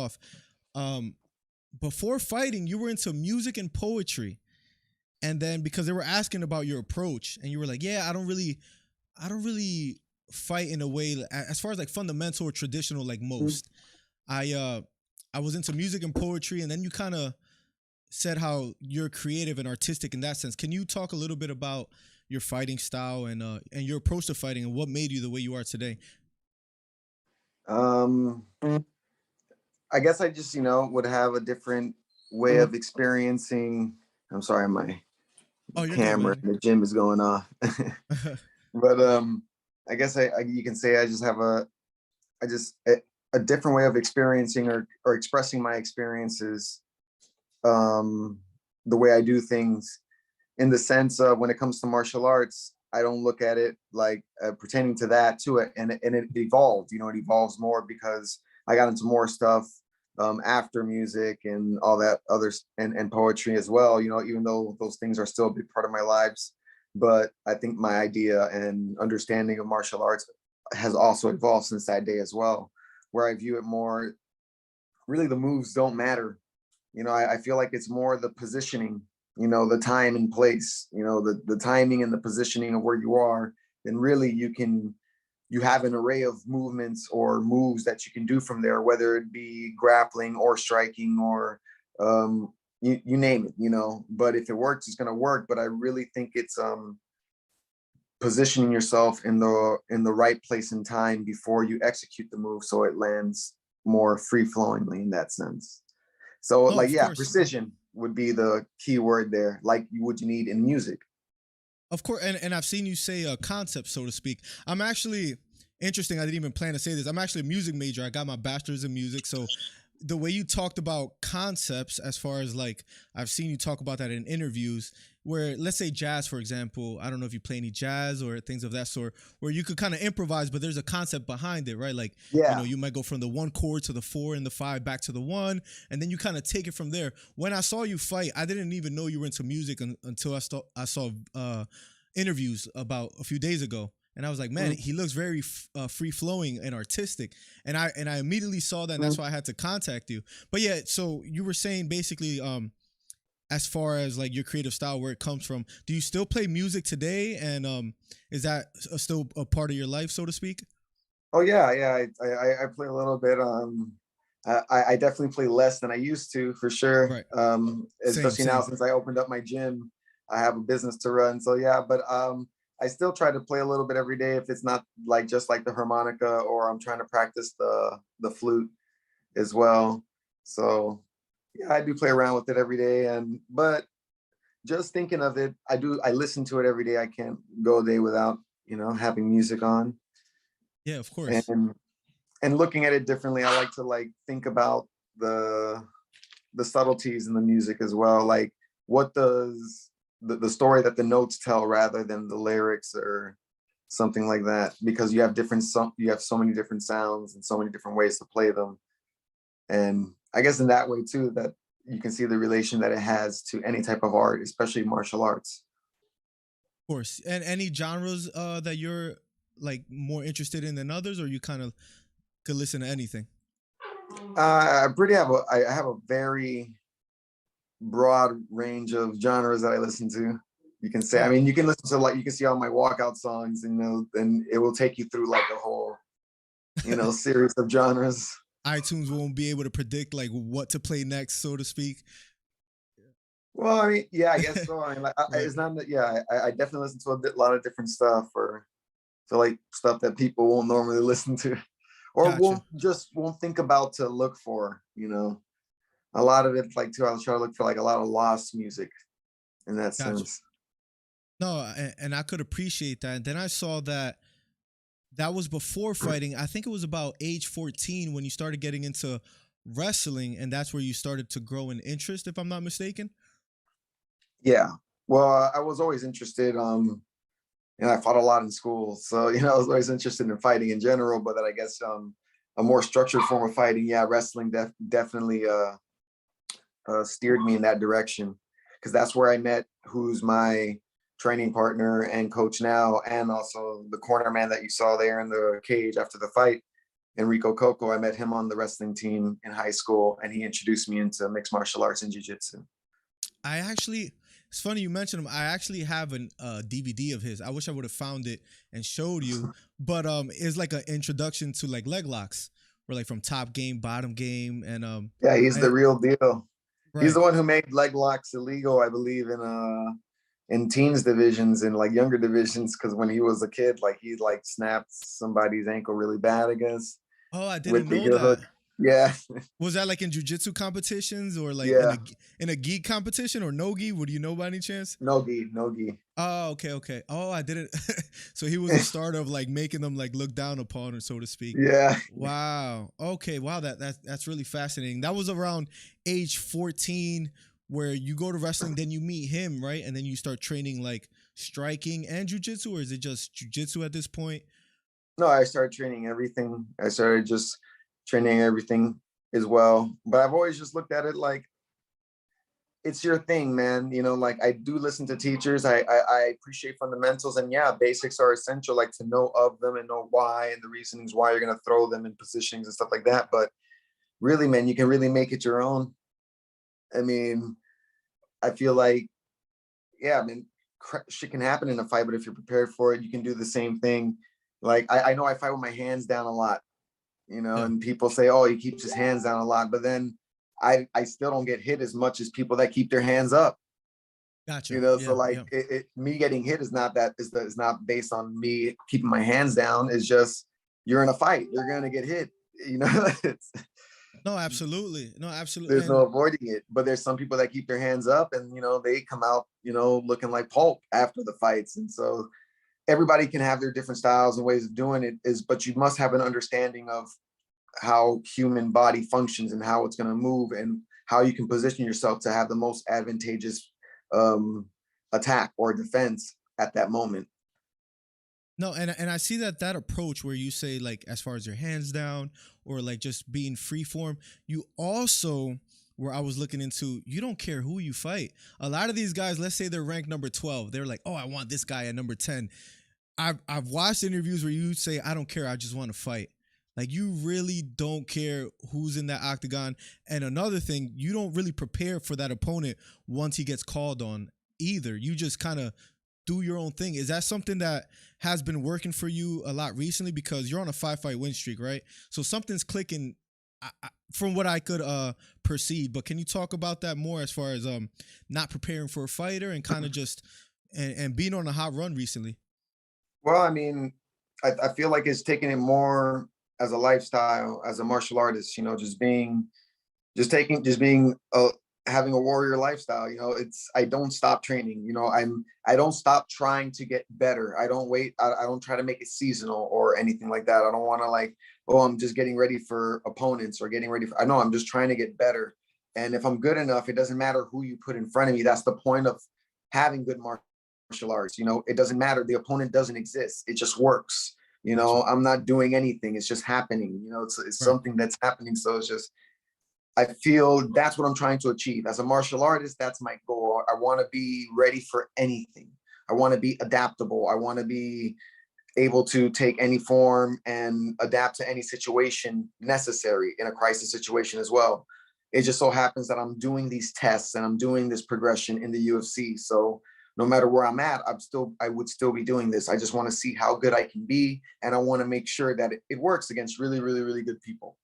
off. Um, Before fighting, you were into music and poetry, and then because they were asking about your approach, and you were like, "Yeah, I don't really fight in a way as far as like fundamental or traditional like Mhm. most. I was into music and poetry, and then you kind of said how you're creative and artistic in that sense. Can you talk a little bit about your fighting style and your approach to fighting and what made you the way you are today? Um, I guess I just, would have a different way of experiencing. I'm sorry, my Oh, you're good, camera brother. in the gym is going off. But I guess you can say I just have I just a different way of experiencing or expressing my experiences, um, the way I do things, in the sense of when it comes to martial arts, I don't look at it like pertaining to that to it, and it evolved. It evolves more because I got into more stuff after music and all that others and poetry as well. Even though those things are still a big part of my lives, but I think my idea and understanding of martial arts has also evolved since that day as well, where I view it more. Really, the moves don't matter. I feel like it's more the positioning, the time and place, the timing and the positioning of where you are. And really you have an array of movements or moves that you can do from there, whether it be grappling or striking or you name it. But if it works, it's gonna work. But I really think it's positioning yourself in the right place and time before you execute the move so it lands more free flowingly in that sense. So No, like, of yeah, course. precision would be the key word there, like what you need in music. Of course, and I've seen you say a concept, so to speak. I'm actually interesting. I didn't even plan to say this. I'm actually a music major. I got my bachelor's in music. So the way you talked about concepts, as far as like I've seen you talk about that in interviews, where let's say jazz, for example. I don't know if you play any jazz or things of that sort, where you could kind of improvise, but there's a concept behind it, right? Like Yeah. you might go from the one chord to the four and the five back to the one, and then you kind of take it from there. When I saw you fight, I didn't even know you were into music until I saw interviews about a few days ago, and I was like, man, Mhm. he looks very free flowing and artistic, and I immediately saw that, and that's Mhm. why I had to contact you. But yeah, so you were saying basically, as far as like your creative style, where it comes from, do you still play music today, and is that still a part of your life, so to speak? Oh yeah, yeah. I play a little bit. I definitely play less than I used to, for sure. Right. Same, Especially now same. since I opened up my gym, I have a business to run. So yeah, but I still try to play a little bit every day if it's not like just like the harmonica, or I'm trying to practice the flute as well. So yeah, I do play around with it every day. And but just thinking of it, I listen to it every day. I can't go a day without having music on. Yeah, of course. And looking at it differently, I like to like think about the the subtleties in the music as well. Like, what does the story that the notes tell rather than the lyrics or something like that, because you have so many different sounds and so many different ways to play them. And I guess in that way too, that you can see the relation that it has to any type of art, especially martial arts. Of course. And any genres that you're like more interested in than others, or you kind of could listen to anything? I have a very broad range of genres that I listen to. You can say, I Oh, mean, you can listen to, like, you can see all my walkout songs, and it will take you through like a whole, series of genres. iTunes won't be able to predict like what to play next, so to speak. Well, I mean, yeah, I guess so. I mean, like, Right. it's not that, yeah, I definitely listen to lot of different stuff, or so like stuff that people won't normally listen to, or Gotcha. won't think about to look for. A lot of it, like, too, I'll try to look for like a lot of lost music in that Gotcha. sense. No, and I could appreciate that. And then I saw that that was before fighting. I think it was about age 14 when you started getting into wrestling, and that's where you started to grow an interest, if I'm not mistaken. Yeah. Well, I was always interested. I fought a lot in school, so I was always interested in fighting in general. But then I guess a more structured form of fighting, yeah, wrestling definitely steered me in that direction, because that's where I met who's my training partner and coach now, and also the corner man that you saw there in the cage after the fight. Enrico Coco. I met him on the wrestling team in high school, and he introduced me into mixed martial arts and jiu-jitsu. It's funny you mentioned him. I actually have an DVD of his. I wish I would have found it and showed you, but it's like an introduction to like leg locks, or like from top game, bottom game, and yeah, he's the real deal. Right. He's the one who made leg locks illegal, I believe, in teens divisions and like younger divisions, because when he was a kid, like he like snapped somebody's ankle really bad, I guess. Oh, I didn't With the know heel hook. that. Yeah. Was that like in jiu-jitsu competitions, or like Yeah. in a gi competition, or no gi? Would you know by any chance? No gi, no gi. Oh, okay. Oh, I didn't. So he was the starter of like making them like look down upon, or so to speak. Yeah. Wow. Okay. Wow. That's really fascinating. That was around age 14, where you go to wrestling, then you meet him, right? And then you start training like striking and jiu-jitsu, or is it just jiu-jitsu at this point? No, I started training everything. I started just training everything as well. But I've always just looked at it like it's your thing, man. You know, like I do listen to teachers. I appreciate fundamentals, and yeah, basics are essential, like to know of them and know why and the reasons why you're gonna throw them in positions and stuff like that. But really, man, you can really make it your own. I mean, I feel like, yeah, I mean, shit can happen in a fight, but if you're prepared for it, you can do the same thing. Like I know I fight with my hands down a lot, you know, Yeah. and people say, oh, he keeps his hands down a lot, but then I still don't get hit as much as people that keep their hands up. Gotcha. You know, Yeah. so like Yeah. me getting hit is not based on me keeping my hands down. It's just you're in a fight, you're gonna get hit. You know, No, absolutely. No, absolutely. there's no And avoiding it. But there's some people that keep their hands up, and you know they come out, you know, looking like pulp after the fights. And so everybody can have their different styles and ways of doing it. But you must have an understanding of how human body functions and how it's going to move and how you can position yourself to have the most advantageous attack or defense at that moment. no, and I see that approach where you say like as far as your hands down, or like just being free form, you also, where I was looking into, you don't care who you fight. A lot of these guys, let's say they're ranked number 12, they're like, oh, I want this guy at number 10. I've watched interviews where you say, I don't care, I just want to fight. Like you really don't care who's in that octagon. And another thing, you don't really prepare for that opponent once he gets called on either. You just kind of do your own thing. Is that something that has been working for you a lot recently? Because you're on a 5-fight win streak, right? So something's clicking from what I could perceive. But can you talk about that more as far as not preparing for a fighter and kind of just and being on a hot run recently? Well, I mean, I feel like it's taking it more as a lifestyle, as a martial artist, you know, having a warrior lifestyle. You know, I don't stop training. You know, I don't stop trying to get better. I don't wait. I don't try to make it seasonal or anything like that. I don't want to like, oh, I'm just getting ready for opponents or getting ready for, I know I'm just trying to get better. And if I'm good enough, it doesn't matter who you put in front of me. That's the point of having good martial arts. You know, it doesn't matter. The opponent doesn't exist. It just works. You know, I'm not doing anything. It's just happening. You know, it's Right. something that's happening. So it's just, I feel that's what I'm trying to achieve. As a martial artist, that's my goal. I want to be ready for anything. I want to be adaptable. I want to be able to take any form and adapt to any situation necessary in a crisis situation as well. It just so happens that I'm doing these tests and I'm doing this progression in the UFC. So no matter where I'm at, I would still be doing this. I just want to see how good I can be. And I want to make sure that it works against really, really, really good people.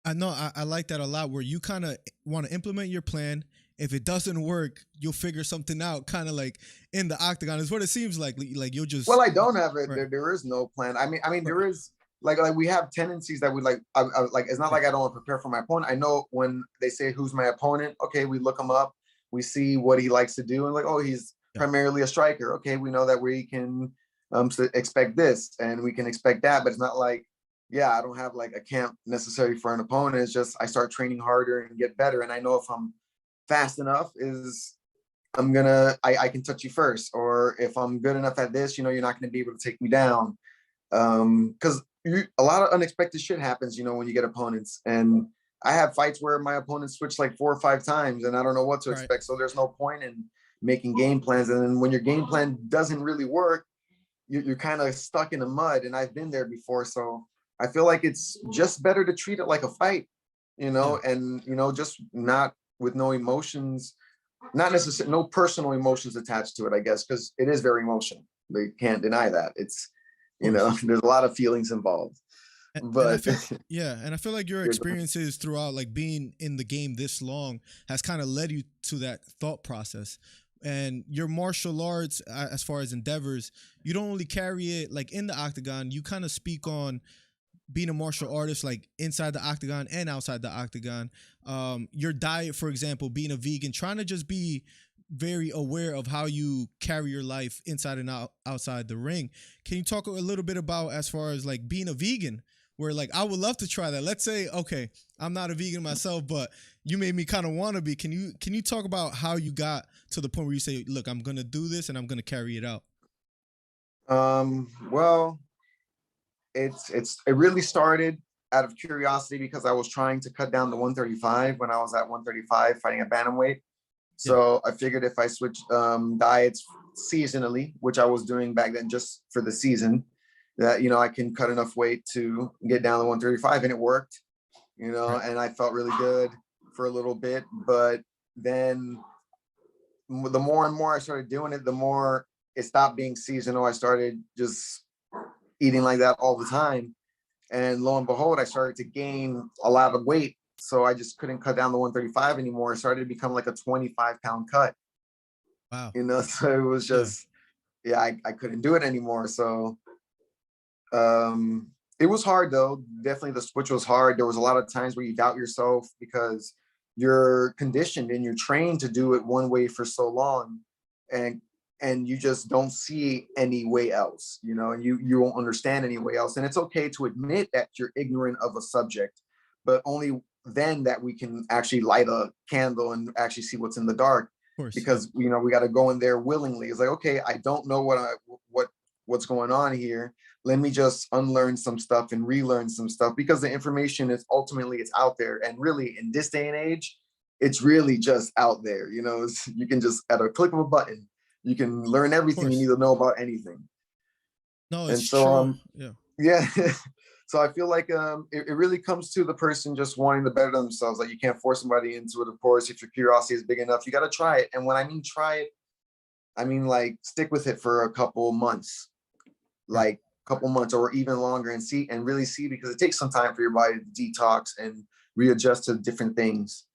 I know I like that a lot, where you kind of want to implement your plan. If it doesn't work, you'll figure something out, kind of like in the octagon is what it seems like. Like you'll just. Well, I don't have it. Right. There is no plan. I mean, Right. there is like we have tendencies that we like. Like it's not like I don't want to prepare for my opponent. I know when they say who's my opponent. Okay, we look him up. We see what he likes to do, and like, oh, he's primarily a striker. Okay, we know that we can expect this and we can expect that, but it's not like, yeah, I don't have like a camp necessary for an opponent. It's just I start training harder and get better, and I know if I'm fast enough, I can touch you first, or if I'm good enough at this, you know, you're not going to be able to take me down. Because a lot of unexpected shit happens, you know, when you get opponents. And I have fights where my opponents switch like 4 or 5 times, and I don't know what to expect. So there's no point in making game plans. And then when your game plan doesn't really work, you're kind of stuck in the mud. And I've been there before, so I feel like it's just better to treat it like a fight, Yeah. and just not with no emotions, not necessarily no personal emotions attached to it, I guess, because it is very emotional. They can't deny that. It's, Of course. there's a lot of feelings involved. And I But feel, yeah, and I feel like your you're the- experiences throughout, like being in the game this long, has kind of led you to that thought process. And your martial arts, as far as endeavors, you don't only carry it like in the octagon. You kind of speak on being a martial artist, like inside the octagon and outside the octagon. Your diet, for example, being a vegan, trying to just be very aware of how you carry your life inside and outside the ring. Can you talk a little bit about, as far as like being a vegan, where like I would love to try that. Let's say, okay, I'm not a vegan myself, but you made me kind of want to be. Can you talk about how you got to the point where you say, look, I'm gonna do this and I'm gonna carry it out? well, it really started out of curiosity because I was trying to cut down to 135 when I was at 135 fighting at bantamweight. Yeah. So I figured if I switched diets seasonally, which I was doing back then just for the season, that I can cut enough weight to get down to 135, and it worked. Right. And I felt really good for a little bit, but then the more and more I started doing it, the more it stopped being seasonal. I started just eating like that all the time. And lo and behold, I started to gain a lot of weight. So I just couldn't cut down to 135 anymore. It started to become like a 25-pound cut, Wow. so it was Yeah. just, yeah, I couldn't do it anymore. So it was hard though. Definitely the switch was hard. There was a lot of times where you doubt yourself because you're conditioned and you're trained to do it one way for so long. And you just don't see any way else, and you won't understand any way else. And it's okay to admit that you're ignorant of a subject, but only then that we can actually light a candle and actually see what's in the dark. Of course. Yeah. Because we got to go in there willingly. It's like, okay, I don't know what's going on here. Let me just unlearn some stuff and relearn some stuff, because the information is ultimately, it's out there. And really in this day and age, it's really just out there. You can just, at a click of a button, you can learn Of everything you course. need to know about anything. No, And it's so true. Yeah. yeah. So I feel like it really comes to the person just wanting to better themselves. Like, you can't force somebody into it. Of course, if your curiosity is big enough, you got to try it. And when I mean try it, I mean like stick with it for a couple months, Right. like couple months or even longer, and really see, because it takes some time for your body to detox and readjust to different things.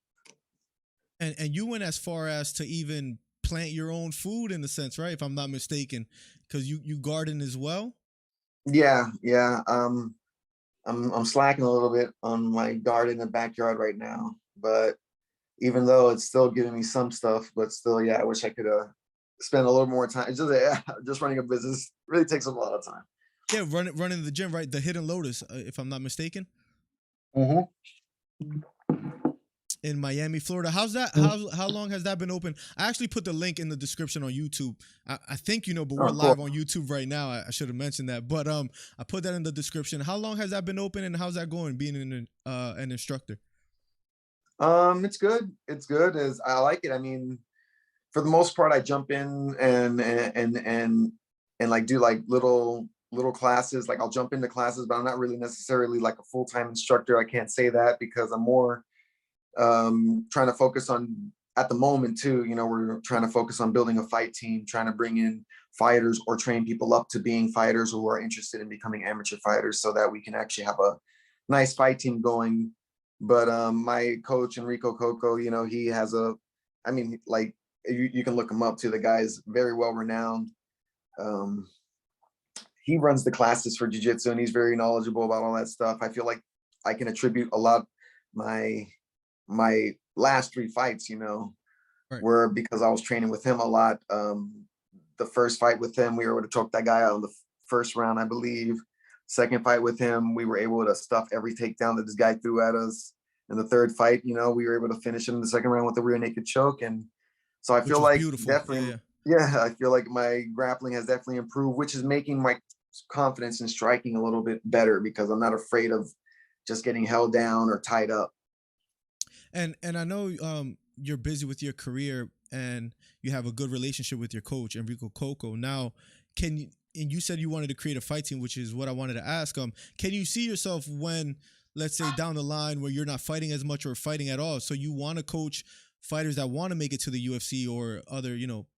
And you went as far as to even plant your own food, in a sense, right? If I'm not mistaken, because you garden as well. Yeah. I'm slacking a little bit on my garden in the backyard right now, but even though it's still giving me some stuff, but still, yeah, I wish I could spend a little more time. It's just just running a business really takes a lot of time. Yeah, running the gym, right? The Hidden Lotus, if I'm not mistaken, Mm-hmm. in Miami, Florida. How's that? How long has that been open? I actually put the link in the description on YouTube. I think but we're Oh, cool. live on YouTube right now. I should have mentioned that, but I put that in the description. How long has that been open, and how's that going? Being an instructor. It's good. It's good. As I like it. I mean, for the most part, I jump in and like do like little classes. Like, I'll jump into classes, but I'm not really necessarily like a full-time instructor. I can't say that, because I'm more trying to focus on, at the moment too, we're trying to focus on building a fight team, trying to bring in fighters or train people up to being fighters who are interested in becoming amateur fighters, so that we can actually have a nice fight team going. But my coach Enrico Coco, he has I mean, like, you can look him up too. The guy is very well renowned. um he runs the classes for jiu-jitsu, and he's very knowledgeable about all that stuff. I feel like I can attribute a lot my last 3 fights, Right. were because I was training with him a lot. The first fight with him, we were able to choke that guy out in the first round, I believe. Second fight with him, we were able to stuff every takedown that this guy threw at us. And the third fight, we were able to finish him in the second round with a rear naked choke. And so I Which feel was like beautiful. Yeah, definitely, yeah. yeah, I feel like my grappling has definitely improved, which is making my confidence in striking a little bit better, because I'm not afraid of just getting held down or tied up. And I know you're busy with your career, and you have a good relationship with your coach Enrico Coco. Now, can you and you said you wanted to create a fight team, which is what I wanted to ask. Can you see yourself when, let's say, down the line where you're not fighting as much or fighting at all? So you want to coach fighters that want to make it to the UFC or other,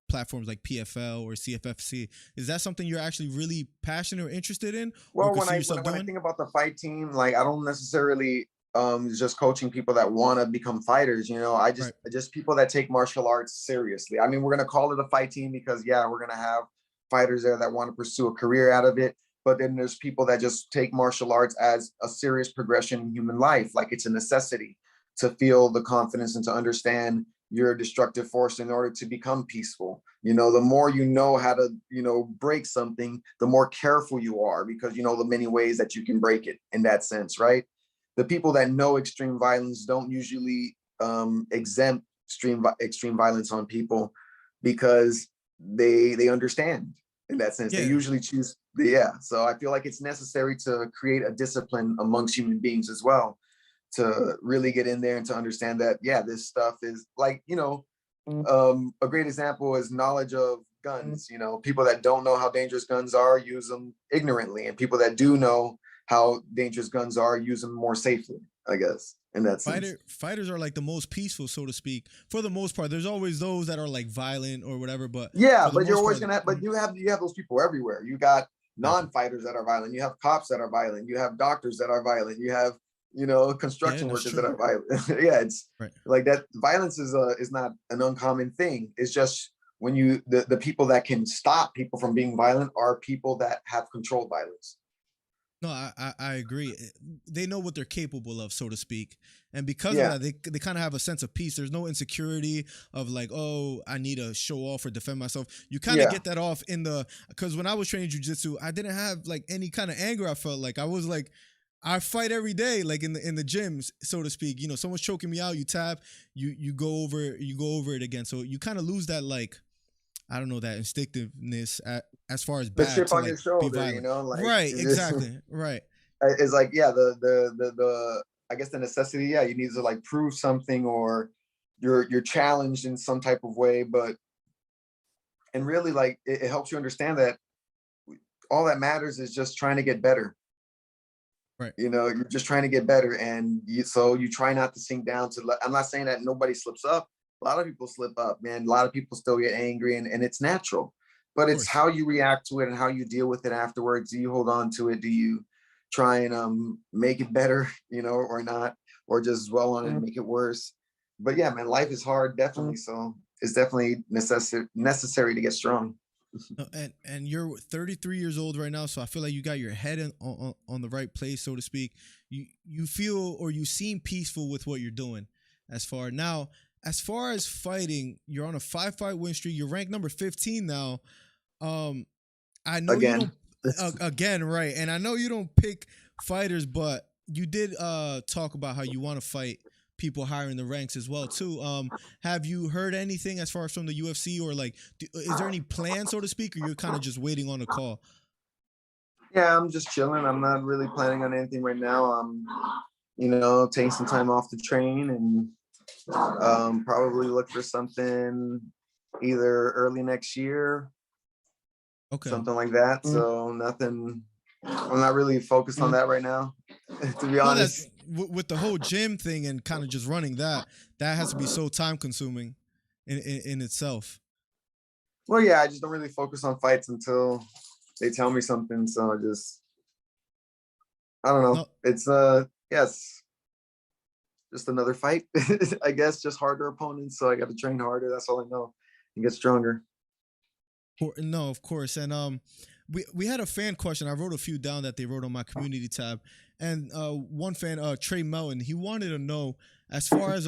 platforms like PFL or CFFC. Is that something you're actually really passionate or interested in? Well, Or could when see I yourself when I doing? think about the fight team, like I don't necessarily just coaching people that want to become fighters. I Right. just people that take martial arts seriously. I mean, we're gonna call it a fight team because yeah, we're gonna have fighters there that want to pursue a career out of it. But then there's people that just take martial arts as a serious progression in human life, like it's a necessity to feel the confidence and to understand you're a destructive force in order to become peaceful. The more you know how to, break something, the more careful you are because you know the many ways that you can break it in that sense, right? The people that know extreme violence don't usually exempt extreme violence on people because they understand in that sense. They Yeah. usually choose yeah. So I feel like it's necessary to create a discipline amongst human beings as well to really get in there and to understand that yeah, this stuff is like a great example is knowledge of guns. People that don't know how dangerous guns are use them ignorantly, and people that do know how dangerous guns are use them more safely, I guess, in that sense. Fighters are like the most peaceful, so to speak, for the most part. There's always those that are like violent or whatever, but Yeah, for the but you're most always part, gonna have, but you have those people everywhere. You got exactly. non-fighters that are violent, you have cops that are violent, you have doctors that are violent, you have Yeah, construction that's workers that true. are violent. Yeah, it's Right. like that. Violence is not an uncommon thing. It's just when the people that can stop people from being violent are people that have controlled violence. No, I agree. They know what they're capable of, so to speak, and because of Yeah, that, they kind of have a sense of peace. There's no insecurity of like, oh, I need to show off or defend myself. You kind of yeah. get that off because when I was training jujitsu, I didn't have like any kind of anger. I felt like I was like, I fight every day, like in the gyms, so to speak. Someone's choking me out, you tap, you go over it again. So you kind of lose that like, I don't know, that instinctiveness as far as The bad chip to on your like be shoulder, violent. like Right, it's just exactly. Right. it's like yeah, the I guess the necessity, yeah, you need to like prove something or you're challenged in some type of way, but and really like it helps you understand that all that matters is just trying to get better. Right. You're just trying to get better, and so you try not to sink down to. I'm not saying that nobody slips up. A lot of people slip up, man. A lot of people still get angry, and it's natural. But Of it's course. how you react to it and how you deal with it afterwards. Do you hold on to it? Do you try and make it better, or not, or just dwell on it and make it worse? But yeah, man, life is hard, definitely. So it's definitely necessary to get strong. No, and you're 33 years old right now, so I feel like you got your head on the right place, so to speak. You feel or you seem peaceful with what you're doing. As far as fighting, you're on a 5-fight win streak. You're ranked number 15 now. Um, I know you Again, don't again, right? And I know you don't pick fighters, but you did talk about how you want to fight people higher in the ranks as well too. Have you heard anything as far as from the UFC or like, is there any plan, so to speak, or you're kind of just waiting on a call? yeah, I'm just chilling. I'm not really planning on anything right now. Taking some time off the train and probably look for something either early next year, Okay. something like that. So nothing. I'm not really focused on that right now, to be No, that honest. with the whole gym thing and kind of just running that has to be so time consuming in itself. Well, yeah, I just don't really focus on fights until they tell me something. So I don't know. No, It's yes, just another fight. I guess just harder opponents. So I got to train harder. That's all I know, and get stronger. no, of course. And we had a fan question. I wrote a few down that they wrote on my community tab, and one fan, Trey Melton, he wanted to know as far as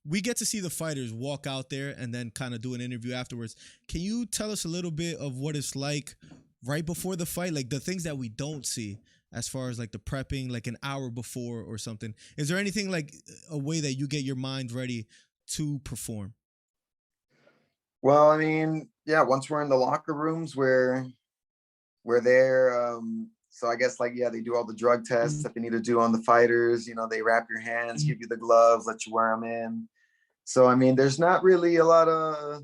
we get to see the fighters walk out there and then kind of do an interview afterwards. Can you tell us a little bit of what it's like right before the fight, like the things that we don't see as far as like the prepping, like an hour before or something? Is there anything like a way that you get your mind ready to perform? Well, I mean, yeah, once we're in the locker rooms, we're there. So I guess like yeah, they do all the drug tests that they need to do on the fighters. They wrap your hands, give you the gloves, let you wear them in. So I mean, there's not really a lot of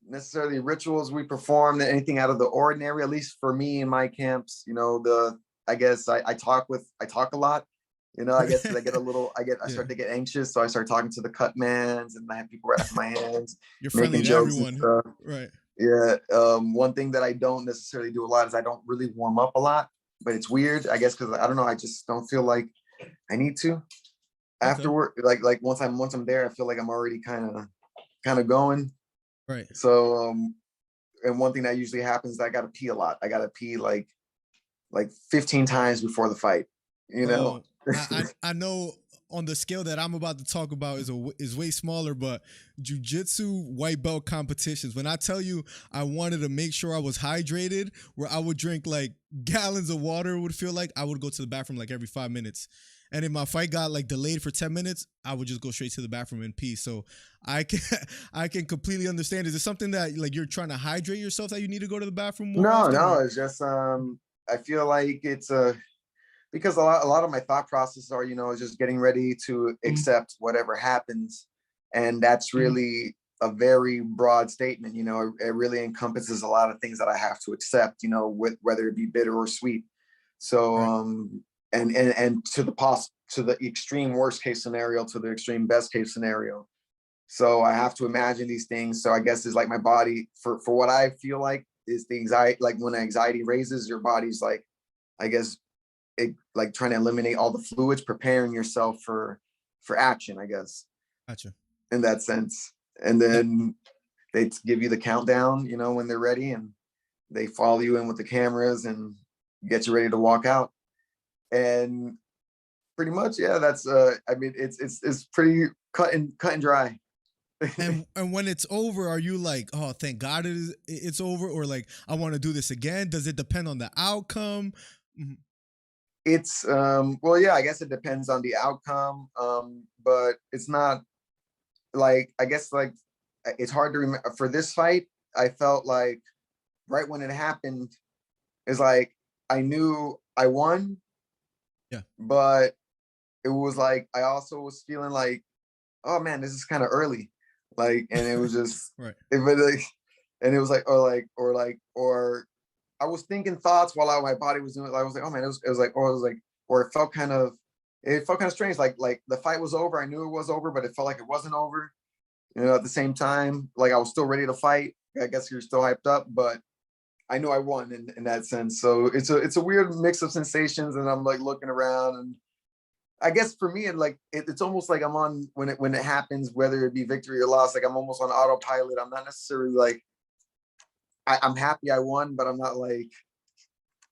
necessarily rituals we perform, anything out of the ordinary, at least for me in my camps. I guess I talk a lot. I guess because I get a little, I Yeah. start to get anxious. So I start talking to the cut mans and I have people wrapping my hands, You're friendly making to jokes and everyone. stuff. Right. Yeah. One thing that I don't necessarily do a lot is I don't really warm up a lot, but it's weird, I guess, because I don't know. I just don't feel like I need to Okay. afterward. Like once I'm there, I feel like I'm already kind of going. Right. So, and one thing that usually happens is I got to pee a lot. I got to pee like 15 times before the fight, Oh, I know on the scale that I'm about to talk about is way smaller, but jiu-jitsu white belt competitions. When I tell you I wanted to make sure I was hydrated, where I would drink like gallons of water, it would feel like I would go to the bathroom like every 5 minutes. And if my fight got like delayed for 10 minutes, I would just go straight to the bathroom and pee. So I can I can completely understand. Is it something that like you're trying to hydrate yourself that you need to go to the bathroom more often? No, it's just I feel like it's because a lot of my thought processes are, is just getting ready to accept whatever happens. And that's really a very broad statement. It really encompasses a lot of things that I have to accept, whether it be bitter or sweet. So, Right. And to the extreme worst case scenario, to the extreme best case scenario. So I have to imagine these things. So I guess it's like my body for what I feel like is the anxiety, like when anxiety raises, your body's like, I guess, like trying to eliminate all the fluids, preparing yourself for action, I guess, Gotcha. in that sense. And then they give you the countdown, when they're ready, and they follow you in with the cameras and get you ready to walk out. And pretty much, yeah, that's I mean, it's pretty cut and dry. And when it's over, are you like, oh, thank God it's over, or like I want to do this again? Does it depend on the outcome? Mhm. It's well, yeah, I guess it depends on the outcome. But it's not like, I guess, like, it's hard to remember for this fight. I felt like right when it happened is like I knew I won, Yeah. but it was like I also was feeling like, oh man, this is kind of early. Like, and it was just Right. and it was like, or I was thinking thoughts while my body was doing it. I was like, oh man, it was like, or it was like, or it felt kind of strange. Like the fight was over. I knew it was over, but it felt like it wasn't over. At the same time, like I was still ready to fight. I guess you're still hyped up, but I know I won in that sense. So it's a weird mix of sensations, and I'm like looking around, and I guess for me, it's almost like I'm on when it happens, whether it be victory or loss. Like I'm almost on autopilot. I'm not necessarily like I'm happy I won, but I'm not like,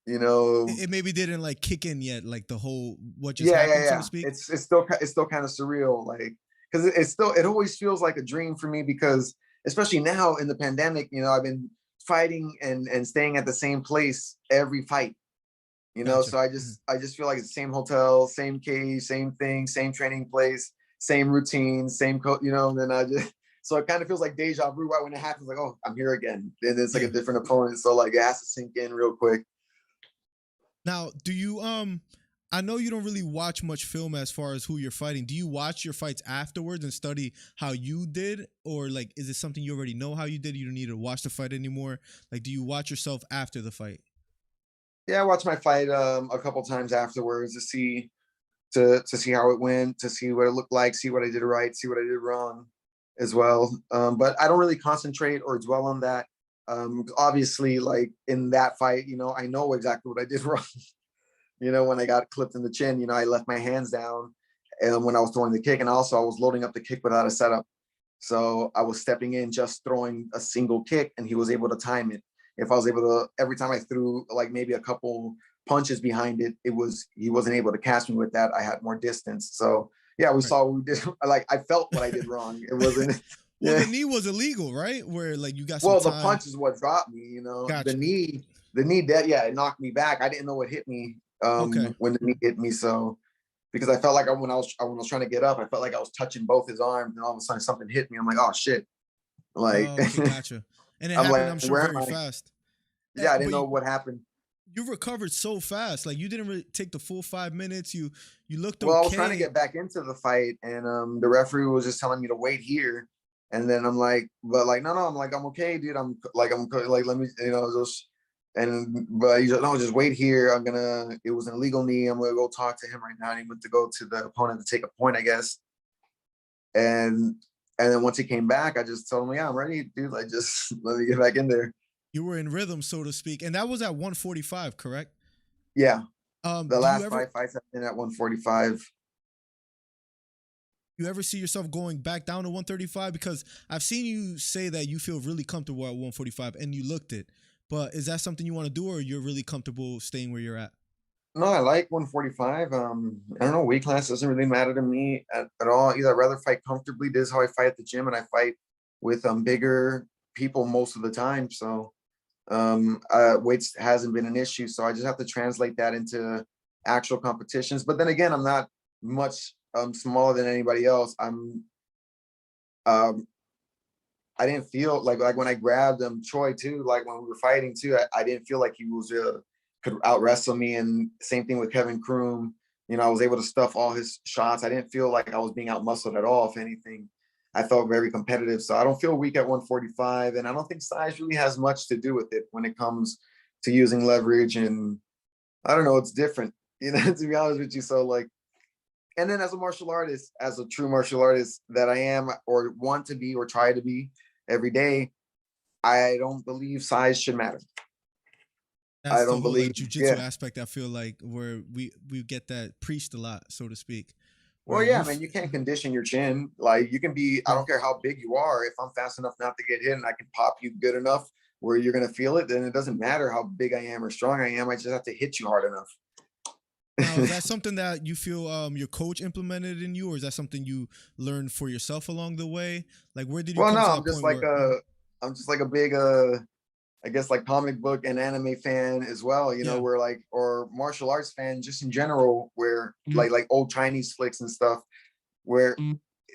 you know, It maybe didn't like kick in yet, like the whole what just yeah, yeah, happened, so to yeah. speak. It's still kind of surreal, like, because it always feels like a dream for me, because especially now in the pandemic, I've been fighting and staying at the same place every fight. Gotcha. So I Mhm. just feel like it's the same hotel, same cage, same thing, same training place, same routine, same coach, and then I just so it kind of feels like deja vu right when it happens, like, oh, I'm here again. And it's like a Yeah. different opponent. So like it has to sink in real quick. Now, do you I know you don't really watch much film as far as who you're fighting. Do you watch your fights afterwards and study how you did, or like is it something you already know how you did? You don't need to watch the fight anymore. Like, do you watch yourself after the fight? Yeah, I watched my fight a couple times afterwards to see how it went, to see what it looked like, see what I did right, see what I did wrong as well. But I don't really concentrate or dwell on that. Obviously, like in that fight, I know exactly what I did wrong. When I got clipped in the chin, I left my hands down, and when I was throwing the kick, and also I was loading up the kick without a setup. So I was stepping in, just throwing a single kick, and he was able to time it. If I was able to, every time I threw like maybe a couple punches behind it, he wasn't able to catch me with that. I had more distance. So yeah, we Right. saw what we did. Like I felt what I did wrong. It wasn't. Well, Yeah. the knee was illegal, right? Where like you got some Well, the time. punch is what dropped me. The Gotcha. knee that, yeah, it knocked me back. I didn't know what hit me Okay. when the knee hit me. So because I felt like when I was trying to get up, I felt like I was touching both his arms, and all of a sudden something hit me. I'm like, oh shit! Like, Oh, okay, gotcha. And it I'm happened, I'm like, sure, where am very I? fast. Yeah, I didn't But know what happened. you recovered so fast. Like you didn't really take the full 5 minutes. You looked Well, I was trying to okay. get back into the fight, and the referee was just telling me to wait here. And then I'm like, but like, no, I'm like, I'm okay, dude. Like, like, let me, just, but he's like, no, just wait here. It was an illegal knee. I'm gonna go talk to him right now. And he went to go to the opponent to take a point, I guess. And then once he came back, I just told him, yeah, I'm ready, dude. Like, just let me get back in there. You were in rhythm, so to speak, and that was at 145, correct? Yeah. The Do you last ever 5 fights have been at 145. see yourself going back down to 135? Because I've seen you say that you feel really comfortable at 145, and you looked it. But is that something you want to do, or you're really comfortable staying where you're at? No, I like 145. I don't know, weight class doesn't really matter to me at all. Either I'd rather fight comfortably. This is how I fight at the gym, and I fight with bigger people most of the time. So weights hasn't been an issue. So I just have to translate that into actual competitions. But then again, I'm not much smaller than anybody else. Um I didn't feel like when I grabbed Troy too, like when we were fighting too, I didn't feel like he was could out wrestle me. And same thing with Kevin Kroom. I was able to stuff all his shots. I didn't feel like I was being out muscled at all. If anything, I felt very competitive. So I don't feel weak at 145, and I don't think size really has much to do with it when it comes to using leverage. And I don't know, it's different, to be honest with you. So like, and then as a martial artist, as a true martial artist that I am or want to be or try to be every day, I don't believe size should matter. That's I the don't whole like believe, jujitsu yeah. aspect. I feel like where we get that preached a lot, so to speak. Where Well, yeah, man, you can't condition your chin. Like you can be, I true. don't care how big you are. If I'm fast enough not to get hit and I can pop you good enough where you're going to feel it, then it doesn't matter how big I am or strong I am. I just have to hit you hard Now, is that enough. something that you feel your coach implemented in you, or is that something you learned for yourself along the way? Like, where did you Well, come no, to that point where? I'm just like a big, I guess like comic book and anime fan as well, Yeah, where like, or martial arts fan just in general, where like old Chinese flicks and stuff, where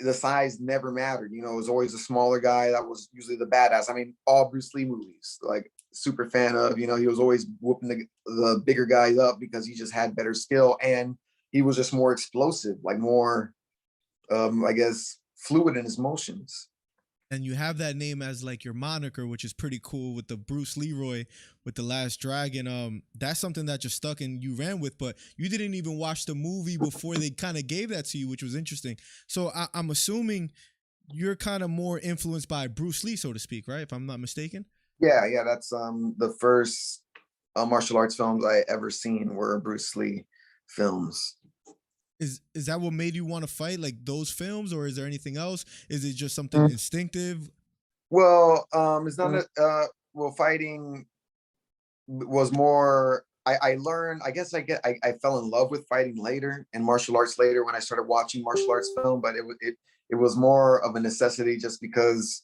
the size never mattered. It was always a smaller guy that was usually the badass. I mean, all Bruce Lee movies, like super fan of, he was always whooping the bigger guys up because he just had better skill, and he was just more explosive, like more, I guess, fluid in his motions. and you have that name as like your moniker, which is pretty cool with the Bruce Leroy with the Last Dragon. That's something that just stuck and you ran with, but you didn't even watch the movie before they kind of gave that to you, which was interesting. So I'm assuming you're kind of more influenced by Bruce Lee, so to speak, right? If I'm not mistaken. Yeah, that's the first martial arts films I ever seen were Bruce Lee films. Is that what made you want to fight, like those films, or is there anything else? Is it just something Mm. instinctive? Well, it's not well, fighting was more, I learned, I guess I fell in love with fighting later and martial arts later when I started watching martial arts film, but it was more of a necessity just because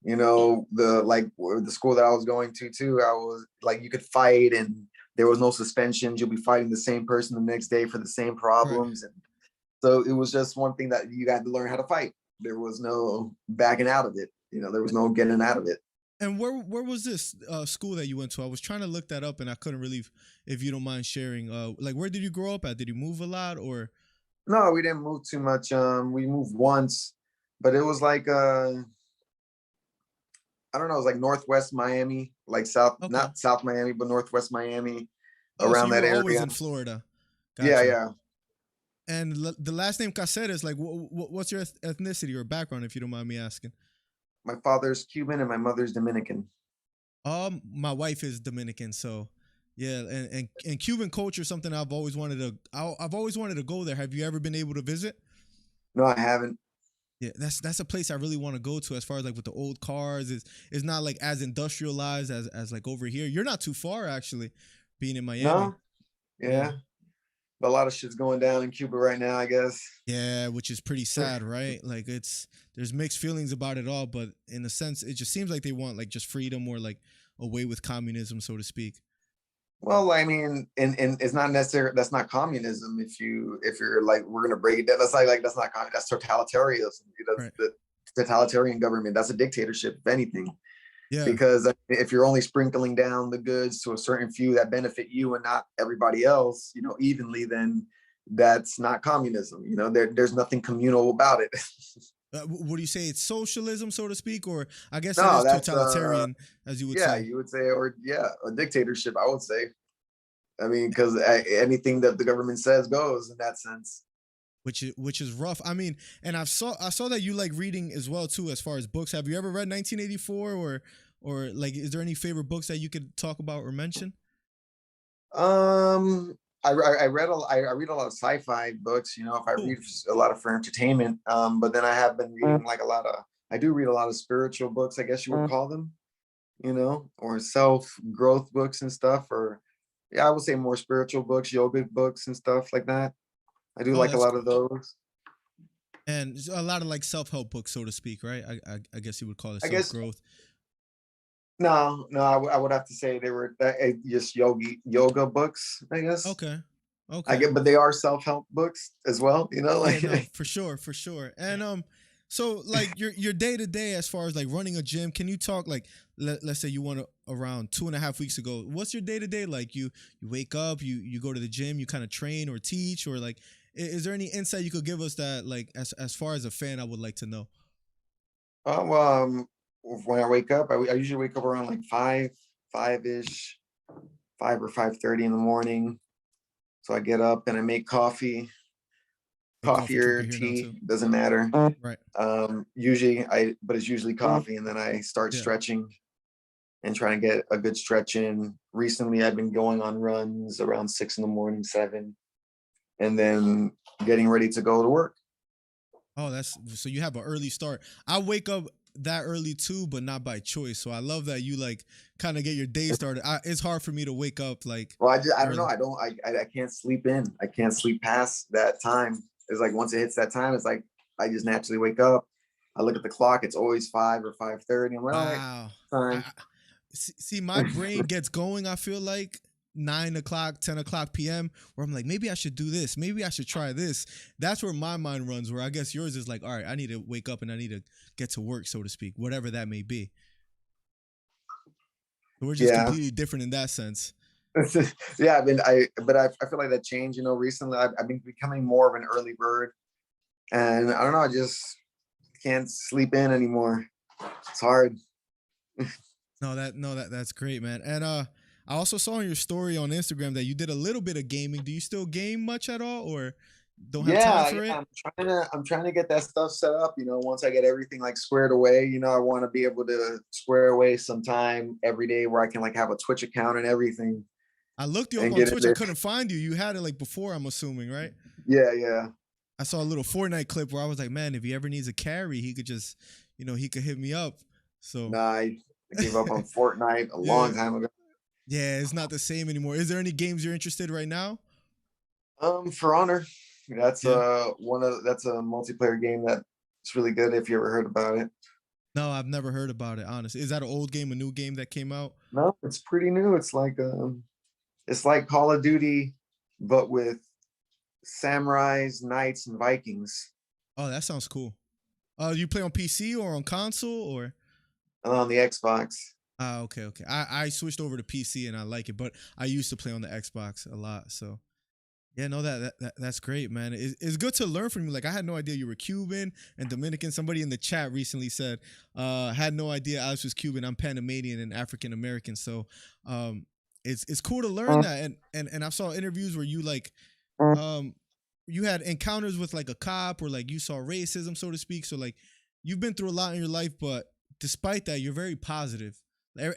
the school that I was going to too, I was like, you could fight and there was no suspensions. You'll be fighting the same person the next day for the same Right. problems. And so it was just one thing that you had to learn how to fight. There was no backing out of it. There was no getting out of it. And where was this school that you went to? I was trying to look that up and I couldn't really, if you don't mind sharing. Like, where did you grow up at? Did you move a lot, or? No, we didn't move too much. We moved once, but it was like I don't know, it was like Northwest Miami, like Okay. not South Miami, but Northwest Miami, Oh, so around you that were always area. in Florida. Yeah, Gotcha. yeah. And the last name Caceres, like, what's your ethnicity or background, if you don't mind me asking? My father's Cuban and my mother's Dominican. My wife is Dominican, so yeah, and Cuban culture is something I've always wanted to. I've always wanted to go there. Have you ever been able to visit? No, I haven't. Yeah, that's a place I really want to go to. As far as like with the old cars, is not like as industrialized as like over here. You're not too far actually, being in Miami. No, Yeah, yeah. But a lot of shit's going down in Cuba right now, I guess. yeah, which is pretty sad, right? Like there's mixed feelings about it all, but in a sense, it just seems like they want like just freedom or like away with communism, so to speak. Well, I mean, and it's not necessarily, that's not communism. If you're like, we're gonna break it down. That's like that's not that's totalitarianism. Right. The totalitarian government. That's a dictatorship, if anything. Yeah. Because if you're only sprinkling down the goods to a certain few that benefit you and not everybody else, evenly, then that's not communism. There's nothing communal about it. What do you say? It's socialism, so to speak, or I guess it No, is that's totalitarian, as you would yeah, say. you would say, or yeah, a dictatorship, I would say. I mean, because anything that the government says goes in that sense. Which is rough. I mean, and I saw that you like reading as well too, as far as books. Have you ever read 1984, or like, is there any favorite books that you could talk about or mention? I read a lot of sci-fi books. You know, if I Cool. read a lot of for entertainment, but then I have been reading like a lot of. I do read a lot of spiritual books, I guess you would call them. You know, or self growth books and stuff, or yeah, I would say more spiritual books, yoga books and stuff like that. I do Oh, like a that's lot cool. of those. And a lot of like self help books, so to speak, right? I guess you would call it I self guess growth. no, I would have to say they were just yoga books, I guess. Okay. I Okay. get, but they are self-help books as well, you know, Yeah, like no, for sure, for sure. And so like your day to day as far as like running a gym, can you talk like let's say you went around 2.5 weeks ago? What's your day to day like? You wake up, you go to the gym, you kind of train or teach, or like is there any insight you could give us that like as far as a fan I would like to know? well, when I wake up, I usually wake up around like five ish, 5 or 5:30 in the morning. So I get up and I make Big coffee coffee drinker or here now tea, too. doesn't matter. Right. But it's usually coffee, and then I start Yeah. stretching and trying to get a good stretch in. Recently, I've been going on runs around 6 in the morning, 7, and then getting ready to go to work. Oh, that's so you have an early start. I wake up that early too, but not by choice. So I love that you like kind of get your day started. It's hard for me to wake up like Well, I don't know. early. I can't sleep in. I can't sleep past that time. It's like once it hits that time, it's like I just naturally wake up. I look at the clock. It's always 5 or 5:30. I'm like, all right, Wow. time. See, my brain gets going. I feel like 9 o'clock, 10 o'clock p.m. where I'm like, maybe I should do this. Maybe I should try this. That's where my mind runs. Where I guess yours is like, all right, I need to wake up and I need to get to work, so to speak, whatever that may be. So we're just Yeah, completely different in that sense. yeah. I feel like that changed. You know, recently I've been becoming more of an early bird, and I don't know. I just can't sleep in anymore. It's hard. That's great, man. And I also saw in your story on Instagram that you did a little bit of gaming. Do you still game much at all, or don't have time Yeah, for it? I'm trying to get that stuff set up. You know, once I get everything like squared away, you know, I want to be able to square away some time every day where I can like have a Twitch account and everything I looked you up and on get it Twitch. I there. couldn't find you. You had it like before, I'm assuming, right? Yeah, yeah. I saw a little Fortnite clip where I was like, man, if he ever needs a carry, he could just, he could hit me up. So, Nah, I gave up on Fortnite a yeah, long time ago. yeah, it's not the same anymore. Is there any games you're interested right now? For Honor, Yeah. that's a multiplayer game that's really good if you ever heard about it. No, I've never heard about it. Honestly, is that an old game, a new game that came out? No, it's pretty new. It's like Call of Duty, but with samurais, knights, and Vikings Oh, that sounds cool. You play on PC or on console or? on the Xbox. Ah, okay, okay. I switched over to PC and I like it, but I used to play on the Xbox a lot. So yeah, no, that's great, man. It's good to learn from you. Like I had no idea you were Cuban and Dominican. Somebody in the chat recently said, had no idea Alex was Cuban. I'm Panamanian and African American. So it's cool to learn that. And I saw interviews where you like um you had encounters with like a cop or like you saw racism, so to speak. So like you've been through a lot in your life, but despite that, you're very positive.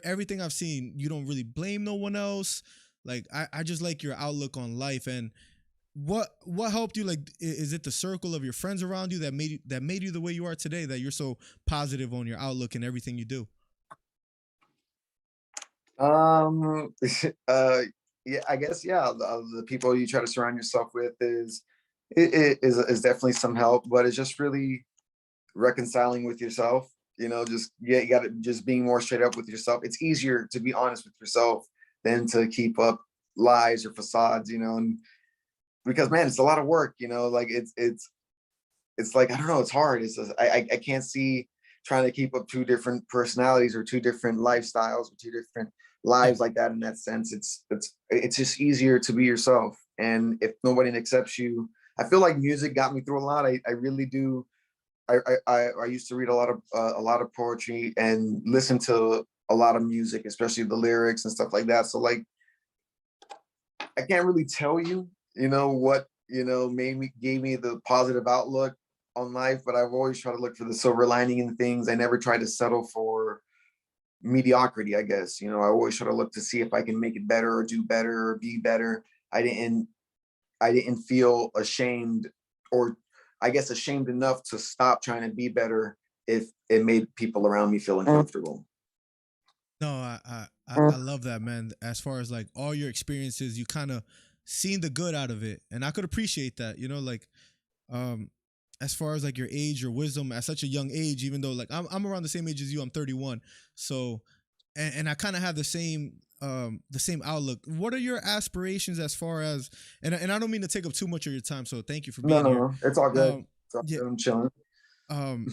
Everything I've seen, you don't really blame no one else. Like I just like your outlook on life. And what helped you? Like, is it the circle of your friends around you that made you the way you are today? That you're so positive on your outlook and everything you do. Um, yeah, I guess yeah. The people you try to surround yourself with is definitely some help, but it's just really reconciling with yourself. You know, just yeah, you got to just being more straight up with yourself. It's easier to be honest with yourself than to keep up lies or facades. You know, and because man, it's a lot of work. You know, like it's like I don't know, it's hard. It's just, I can't see trying to keep up two different personalities or two different lifestyles or two different Yeah. lives like that. In that sense, it's just easier to be yourself. And if nobody accepts you, I feel like music got me through a lot. I really do I used to read a lot of poetry and listen to a lot of music, especially the lyrics and stuff like that. So like I can't really tell you, what, gave me the positive outlook on life, but I've always tried to look for the silver lining in things. I never tried to settle for mediocrity, I guess. I always try to look to see if I can make it better or do better or be better. I didn't I didn't feel ashamed, or I guess ashamed enough to stop trying to be better if it made people around me feel uncomfortable. No, I love that, man. As far as like all your experiences, you kind of seen the good out of it, and I could appreciate that. Like um, as far as like your age, your wisdom at such a young age, even though like I'm around the same age as you, I'm 31, so and I kind of have the same outlook. What are your aspirations as far as and I don't mean to take up too much of your time, so thank you for No, being no, here. no, it's all good. Um, It's all yeah, good. I'm chilling. um,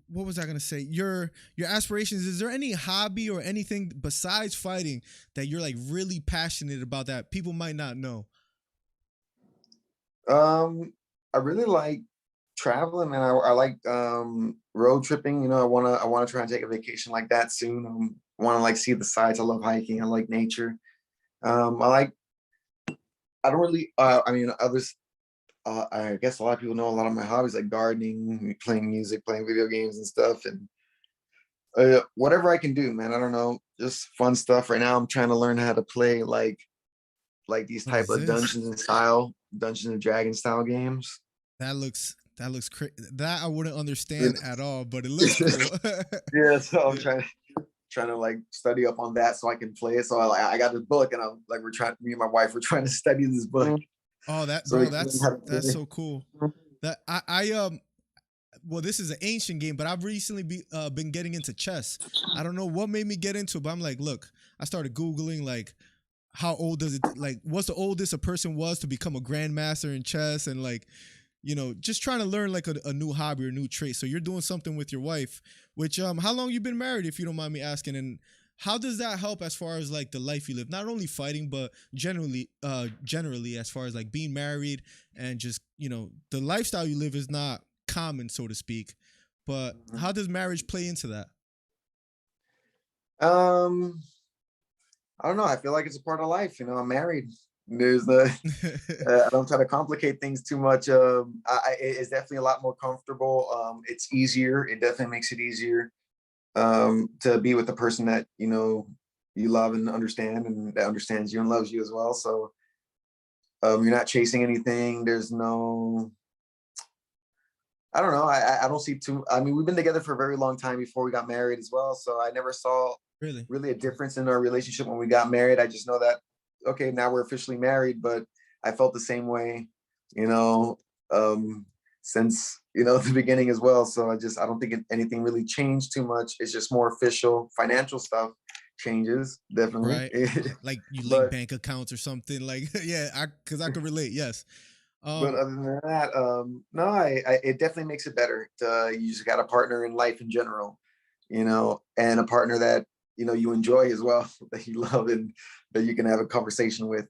what was I gonna say? Your aspirations. Is there any hobby or anything besides fighting that you're like really passionate about that people might not know? I really like traveling, man. I like road tripping. I wanna try and take a vacation like that soon. I wanna like see the sights. I love hiking. I like nature. I like. I don't really. I mean, others. I guess a lot of people know a lot of my hobbies, like gardening, playing music, playing video games and stuff, and whatever I can do, man. I don't know, just fun stuff. Right now, I'm trying to learn how to play like these What type is of this? Dungeons and Dragon style games. That looks that I wouldn't understand at all, but it looks cool. Yeah, so I'm Yeah. trying to like study up on that so I can play it. So I got this book, and I'm like, me and my wife, we're trying to study this book Oh, that so we bro, can learn how to that's play. so cool. That I well, this is an ancient game, but I've recently been getting into chess. I don't know what made me get into it, but I'm like, look, I started Googling like how old does it like what's the oldest a person was to become a grandmaster in chess, and like, just trying to learn like a new hobby or new trait. So you're doing something with your wife, which how long you been married, if you don't mind me asking, and how does that help as far as like the life you live, not only fighting but generally as far as like being married and just the lifestyle you live is not common, so to speak, but how does marriage play into that? Um, I don't know. I feel like it's a part of life. I'm married. There's the I don't try to complicate things too much. It's definitely a lot more comfortable. It's easier. It definitely makes it easier to be with the person that you love and understand, and that understands you and loves you as well. So you're not chasing anything. There's no. I don't know. I don't see too. I mean, we've been together for a very long time before we got married as well. So I never saw Really? really a difference in our relationship when we got married. I just know that okay, now we're officially married, but I felt the same way, you know, since the beginning as well. So I don't think anything really changed too much. It's just more official. Financial stuff changes definitely, Right. Like you link but bank accounts or something like yeah, because I could relate. Yes. but um other than that, no, I it definitely makes it better. You just got a partner in life in general, and a partner that you enjoy as well, that you love and that you can have a conversation with.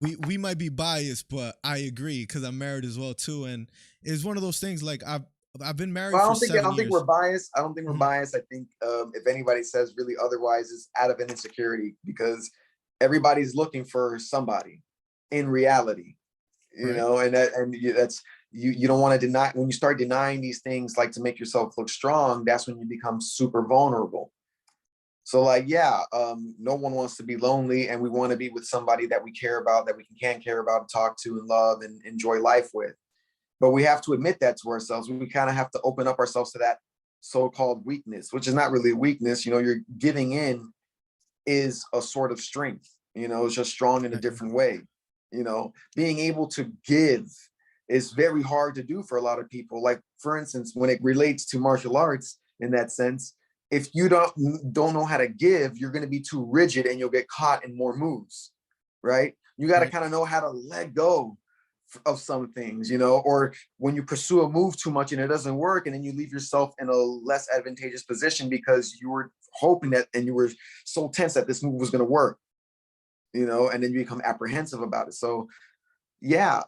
we might be biased, but I agree because I'm married as well too, and it's one of those things like I've been married Well, for I seven don't think we're years biased. I don't think we're Mhm. biased. I think if anybody says really otherwise, is out of an insecurity, because everybody's looking for somebody in reality, Right. that's you don't want to deny. When you start denying these things, like to make yourself look strong, that's when you become super vulnerable. So like, yeah, no one wants to be lonely, and we want to be with somebody that we care about, that we can care about, talk to, and love, and enjoy life with. But we have to admit that to ourselves. We kind of have to open up ourselves to that so-called weakness, which is not really a weakness. You're giving in is a sort of strength. It's just strong in a Right. different way. Being able to give is very hard to do for a lot of people. Like, for instance, when it relates to martial arts in that sense, if you don't know how to give, you're going to be too rigid and you'll get caught in more moves, right? You got to Right. kind of know how to let go of some things, or when you pursue a move too much and it doesn't work, and then you leave yourself in a less advantageous position because you were hoping that, and you were so tense that this move was going to work, and then you become apprehensive about it. So yeah,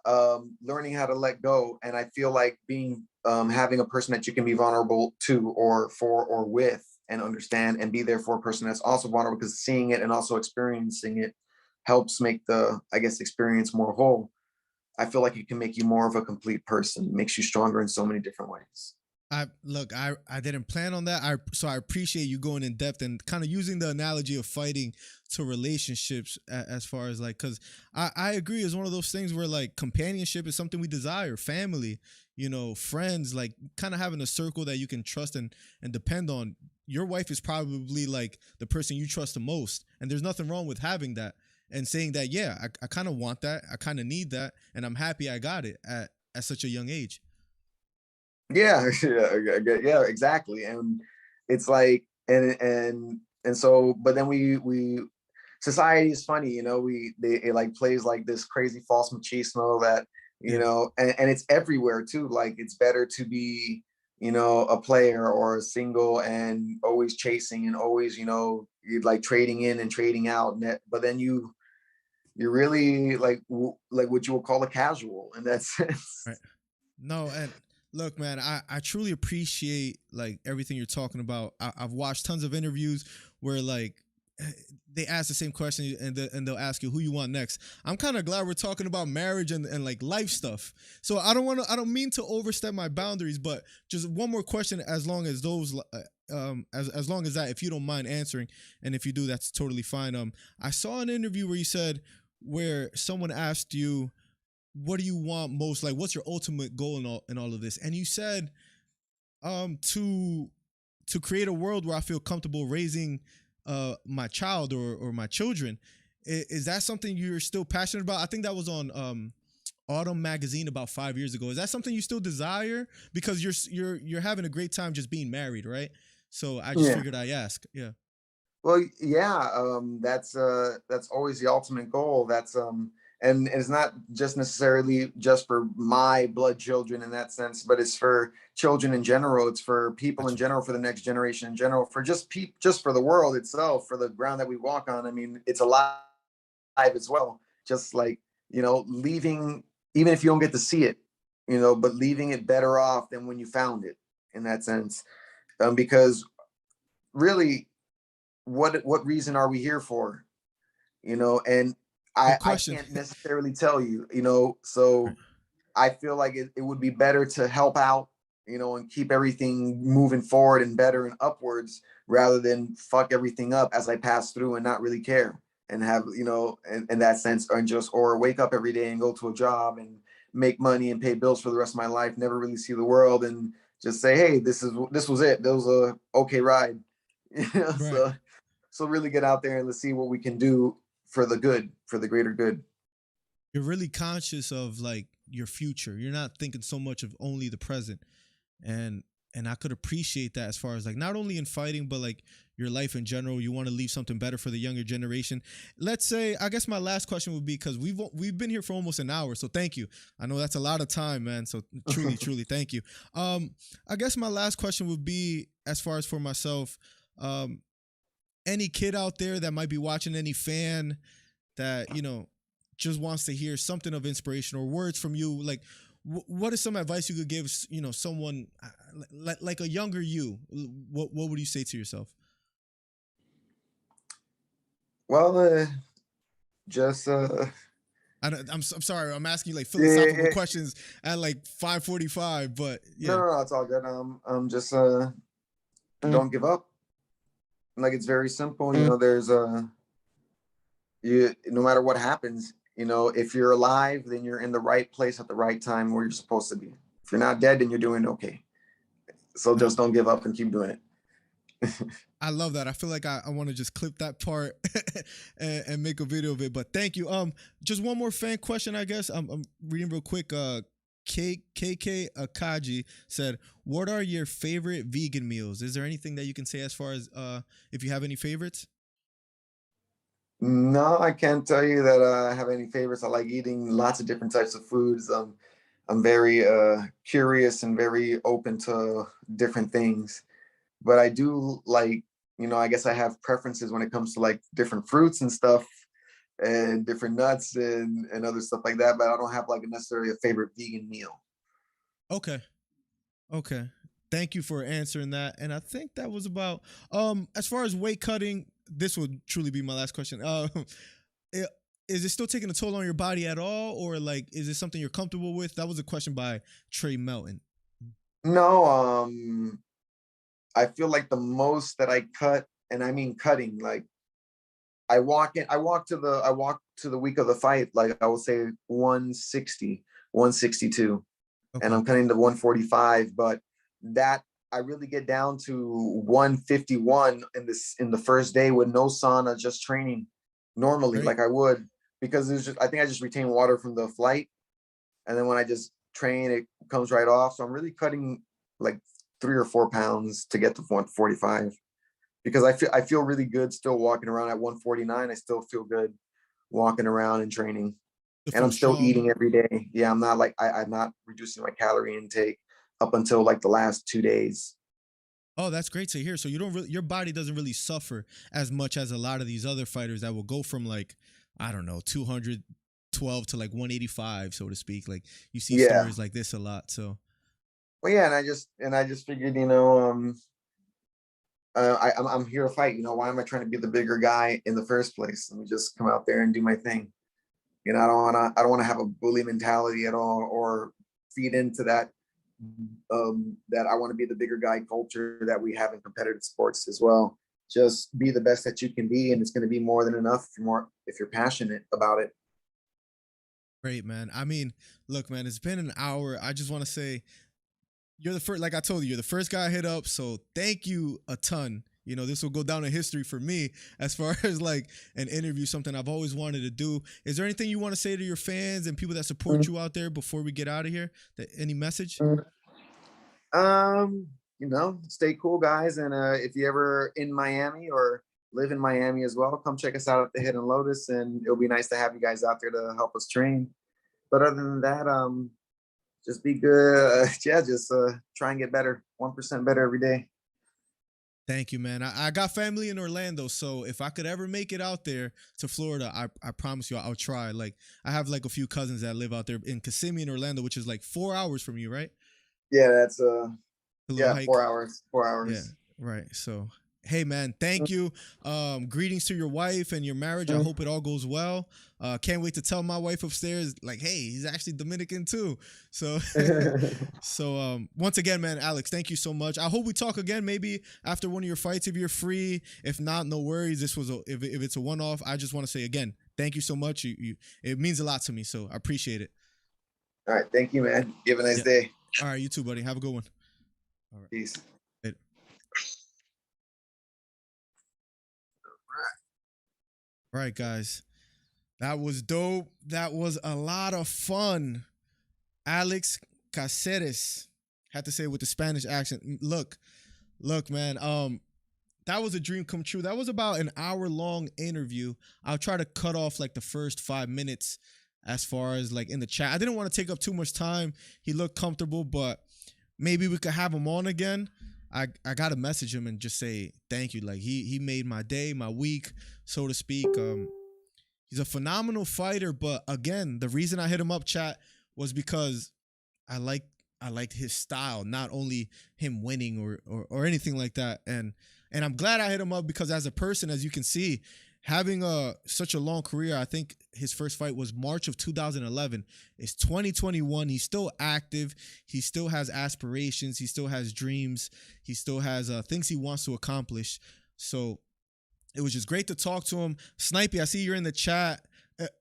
learning how to let go. And I feel like being having a person that you can be vulnerable to or for or with and understand and be there for a person that's also vulnerable, because seeing it and also experiencing it helps make the, I guess, experience more whole. I feel like it can make you more of a complete person, makes you stronger in so many different ways. I didn't plan on that. So I appreciate you going in depth and kind of using the analogy of fighting to relationships, as far as like, because I agree, it's one of those things where like companionship is something we desire, family, friends, like kind of having a circle that you can trust and depend on. Your wife is probably like the person you trust the most, and there's nothing wrong with having that and saying that, yeah, I kind of want that, I kind of need that, and I'm happy I got it at such a young age. Yeah, yeah, exactly. And it's like, and so, but then we society is funny, it like plays like this crazy false machismo that, Yeah. and it's everywhere too. Like it's better to be, a player or a single and always chasing and always, you like trading in and trading out. But then you're really like like what you would call a casual in that sense. Right. No, and look, man, I truly appreciate like everything you're talking about. I've watched tons of interviews where like they ask the same question, and they'll ask you who you want next. I'm kind of glad we're talking about marriage and like life stuff. So I don't mean to overstep my boundaries, but just one more question, as long as those as long as that, if you don't mind answering, and if you do, that's totally fine. I saw an interview where you said, where someone asked you, what do you want most, like what's your ultimate goal in all of this, and you said to create a world where I feel comfortable raising my child or my children. Is that something you're still passionate about? I think that was on Autumn magazine about 5 years ago. Is that something you still desire, because you're having a great time just being married, right? So I just Yeah. figured I ask. Yeah. Well, yeah, that's always the ultimate goal. And it's not just necessarily just for my blood children in that sense, but it's for children in general. It's for people in Gotcha. general, for the next generation in general, for just for the world itself, for the ground that we walk on. I mean, it's alive as well. Just like, leaving, even if you don't get to see it, but leaving it better off than when you found it in that sense. Because really, what reason are we here for? And Good I question. can't necessarily tell you, Right. so I feel like it would be better to help out, and keep everything moving forward and better and upwards, rather than fuck everything up as I pass through and not really care and have, in that sense, or wake up every day and go to a job and make money and pay bills for the rest of my life, never really see the world, and just say, hey, this was it. That was a okay ride. Right. So really get out there and let's see what we can do for the good, for the greater good. You're really conscious of like your future. You're not thinking so much of only the present. and and I could appreciate that, as far as like not only in fighting but like your life in general. You want to leave something better for the younger generation. Let's say, I guess my last question would be, because we've been here for almost an hour, so thank you. I know that's a lot of time, man, so truly thank you. I guess my last question would be, as far as for myself, um any kid out there that might be watching, any fan that just wants to hear something of inspiration or words from you, like what is some advice you could give someone like a younger you? What would you say to yourself? Well, just I'm sorry, I'm asking you like philosophical yeah, questions at like 5:45, but no, yeah. no, no, it's all good. Just don't give up. Like it's very simple. There's you no matter what happens, if you're alive, then you're in the right place at the right time where you're supposed to be. If you're not dead, then you're doing okay. So uh, just don't give up and keep doing it. I love that. I feel like I want to just clip that part and make a video of it. But thank you. Just one more fan question, I guess. I'm reading real quick. KK Akaji said, "What are your favorite vegan meals? Is there anything that you can say, as far as if you have any favorites?" No, I can't tell you that I have any favorites. I like eating lots of different types of foods. I'm very curious and very open to different things. But I do like, I guess I have preferences when it comes to like different fruits and stuff and different nuts and other stuff like that. But I don't have like necessarily a favorite vegan meal. Okay. Okay. Thank you for answering that. And I think that was about as far as weight cutting, this would truly be my last question. I- is it still taking a toll on your body at all, or like is it something you're comfortable with? That was a question by Trey Melton. No, I feel like the most that I cut, and I mean cutting, like I walk to the week of the fight, like I will say 160, 162, and Okay. I'm cutting to 145, but that I really get down to 151 in the first day with no sauna, just training normally Great. like I would, because it's just I think I just retain water from the flight, and then when I just train, it comes right off. So I'm really cutting like 3 or 4 pounds to get to 145, because I feel really good still walking around at 149. I still feel good walking around and training, To and feel I'm still strong. eating every day. Yeah, I'm not like I'm not reducing my calorie intake up until like the last 2 days. Oh, that's great to hear. So you don't really, your body doesn't really suffer as much as a lot of these other fighters that will go from like, I don't know, 212 to like 185, so to speak. Like you see Yeah. stories like this a lot. So Well, yeah, and I just figured, I'm here to fight. Why am I trying to be the bigger guy in the first place? Let me just come out there and do my thing. I don't wanna have a bully mentality at all, or feed into that I want to be the bigger guy culture that we have in competitive sports as well. Just be the best that you can be, and it's going to be more than enough if you're passionate about it. great, man. I mean, look, man, it's been an hour. I just want to say you're the first, like I told you, you're the first guy I hit up. So thank you a ton. This will go down in history for me as far as like an interview, something I've always wanted to do. Is there anything you want to say to your fans and people that support you out there before we get out of here? Any message? Um, stay cool, guys, and if you ever in Miami or live in Miami as well, come check us out at the Hidden Lotus, and it'll be nice to have you guys out there to help us train. But other than that, just be good. Yeah, just try and get better, 1% better every day. Thank you, man. I got family in Orlando, so if I could ever make it out there to Florida, I promise you I'll try. Like I have like a few cousins that live out there in Kissimmee in Orlando, which is like 4 hours from you, right? Yeah, that's A little yeah, hike. 4 hours, four Yeah, hours. right. So, hey, man, thank you. Greetings to your wife and your marriage. I hope it all goes well. Can't wait to tell my wife upstairs, like, hey, he's actually Dominican too. So, once again, man, Alex, thank you so much. I hope we talk again, maybe after one of your fights if you're free. If not, no worries. This was if it's a one off. I just want to say again, thank you so much. It means a lot to me. So I appreciate it. All right. Thank you, man. You have a nice Yeah. day. All right, you too, buddy. Have a good one. All right. Peace. Later. All right, guys. That was dope. That was a lot of fun. Alex Caceres. Had to say it with the Spanish accent. Look, man. That was a dream come true. That was about an hour long interview. I'll try to cut off like the first 5 minutes as far as like in the chat. I didn't want to take up too much time. He looked comfortable, but maybe we could have him on again. I gotta message him and just say thank you. Like he made my day, my week, so to speak. He's a phenomenal fighter, but again, the reason I hit him up, chat, was because I like I liked his style, not only him winning or anything like that. And I'm glad I hit him up because as a person, as you can see, having such a long career, I think his first fight was March of 2011. It's 2021. He's still active. He still has aspirations. He still has dreams. He still has things he wants to accomplish. So it was just great to talk to him. Snipey, I see you're in the chat.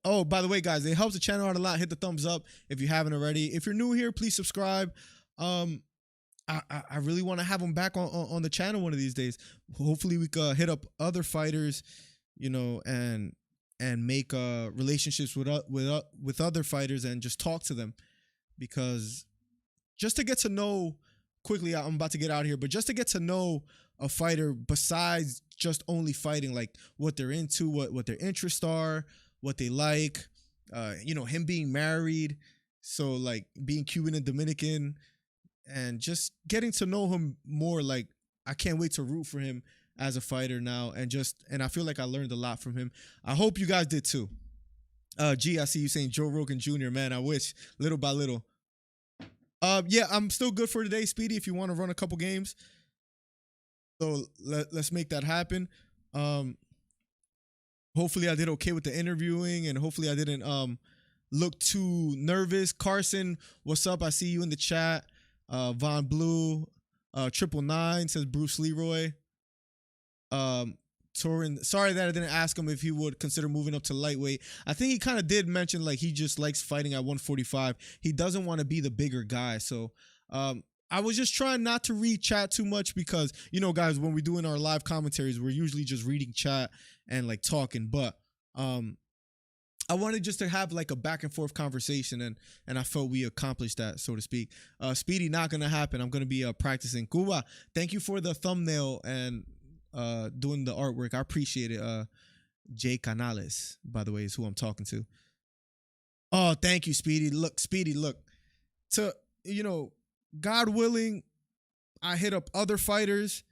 Oh, by the way, guys, it helps the channel out a lot. Hit the thumbs up if you haven't already. If you're new here, please subscribe. Um, I really want to have him back on the channel one of these days. Hopefully, we could hit up other fighters, and make relationships with other fighters and just talk to them, because just to get to know quickly. I'm about to get out of here, but just to get to know a fighter besides just only fighting, like what they're into, what their interests are, what they like, him being married, so like being Cuban and Dominican, and just getting to know him more. Like I can't wait to root for him as a fighter now, and I feel like I learned a lot from him. I hope you guys did too. I see you saying Joe Rogan Jr. Man, I wish, little by little. Yeah, I'm still good for today, Speedy. If you want to run a couple games, so let's make that happen. Hopefully I did okay with the interviewing, and hopefully I didn't look too nervous. Carson, what's up? I see you in the chat. Von Blue, 999 says Bruce Leroy. Torin, sorry that I didn't ask him if he would consider moving up to lightweight. I think he kind of did mention like he just likes fighting at 145. He doesn't want to be the bigger guy. So I was just trying not to read chat too much because, you know, guys, when we're doing our live commentaries, we're usually just reading chat and like talking. But I wanted just to have like a back and forth conversation, and I felt we accomplished that, so to speak. Speedy, not gonna happen. I'm gonna be practicing. Cuba, thank you for the thumbnail and doing the artwork. I appreciate it. Jay Canales, by the way, is who I'm talking to. Oh, thank you, Speedy. Look, Speedy, look. To, you know, God willing, I hit up other fighters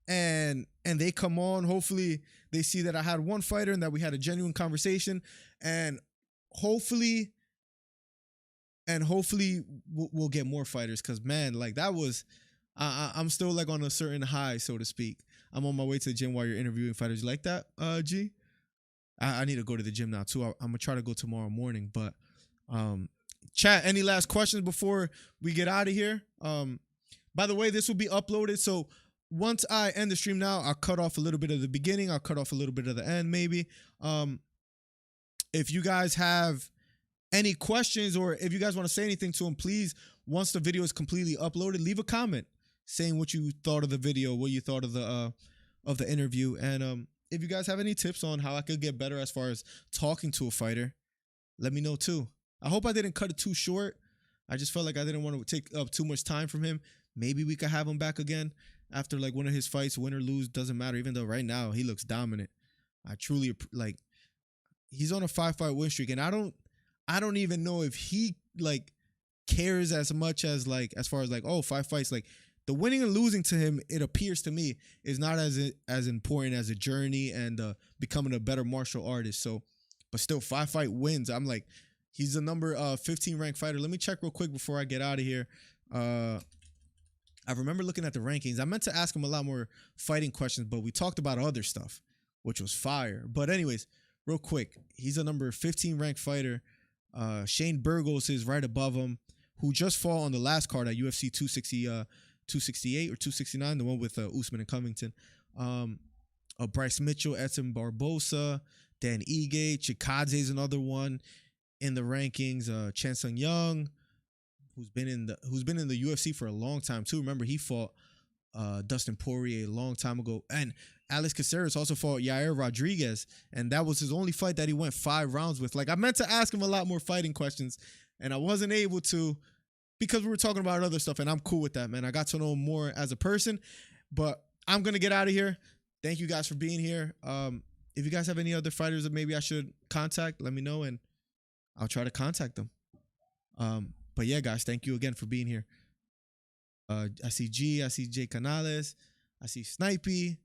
and they come on. Hopefully they see that I had one fighter and that we had a genuine conversation, and hopefully we'll get more fighters, because man, like that was I'm still like on a certain high, so to speak. I'm on my way to the gym while you're interviewing fighters. You like that, G? I need to go to the gym now too. I'm gonna try to go tomorrow morning. But chat, any last questions before we get out of here? By the way, this will be uploaded, so once I end the stream now, I'll cut off a little bit of the beginning. I'll cut off a little bit of the end, maybe. If you guys have any questions, or if you guys want to say anything to him, please, once the video is completely uploaded, leave a comment saying what you thought of the video, what you thought of the interview, and if you guys have any tips on how I could get better as far as talking to a fighter, let me know too. I hope I didn't cut it too short. I just felt like I didn't want to take up too much time from him. Maybe we could have him back again after like one of his fights, win or lose, doesn't matter. Even though right now he looks dominant. I truly like, he's on a 5-fight win streak, and I don't even know if he like cares as much as like, as far as like, oh, 5 fights, like the winning and losing to him, it appears to me, is not as important as a journey and becoming a better martial artist. So, but still 5-fight wins. I'm like, he's the number 15 ranked fighter. Let me check real quick before I get out of here. I remember looking at the rankings. I meant to ask him a lot more fighting questions, but we talked about other stuff, which was fire. But anyways, real quick, he's a number 15 ranked fighter. Shane Burgos is right above him, who just fought on the last card at UFC 268 or 269, the one with Usman and Covington. Bryce Mitchell, Edson Barbosa, Dan Ige, Chikadze is another one in the rankings. Chan Sung Young, who's been in the UFC for a long time too. Remember, he fought Dustin Poirier a long time ago, and Alex Caceres also fought Yair Rodriguez, and that was his only fight that he went 5 rounds with. Like, I meant to ask him a lot more fighting questions, and I wasn't able to because we were talking about other stuff, and I'm cool with that, man. I got to know him more as a person, but I'm gonna get out of here. Thank you guys for being here. If you guys have any other fighters that maybe I should contact, let me know, and I'll try to contact them. But yeah, guys, thank you again for being here. I see G, I see Jay Canales, I see Snipey,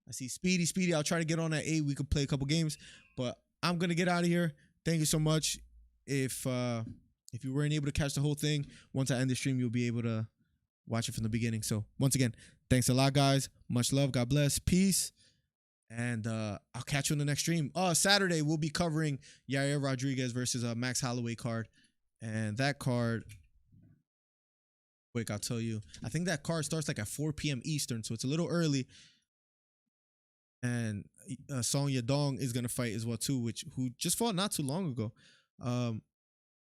I see Speedy. I'll try to get on at 8. We could play a couple games, but I'm gonna get out of here. Thank you so much. If you weren't able to catch the whole thing, once I end the stream, you'll be able to watch it from the beginning. So once again, thanks a lot, guys. Much love. God bless. Peace. And I'll catch you on the next stream. Saturday, we'll be covering Yair Rodriguez versus Max Holloway card. And that card, quick, I'll tell you. I think that card starts like at 4 p.m. Eastern, so it's a little early. And Song Yadong is going to fight as well, too, who just fought not too long ago.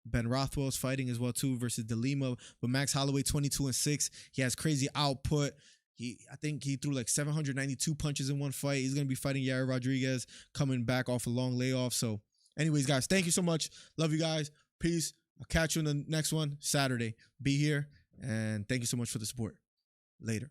Ben Rothwell's fighting as well, too, versus DeLima. But Max Holloway, 22-6. He has crazy output. I think he threw like 792 punches in one fight. He's going to be fighting Yair Rodriguez, coming back off a long layoff. So anyways, guys, thank you so much. Love you guys. Peace. I'll catch you in the next one Saturday. Be here. And thank you so much for the support. Later.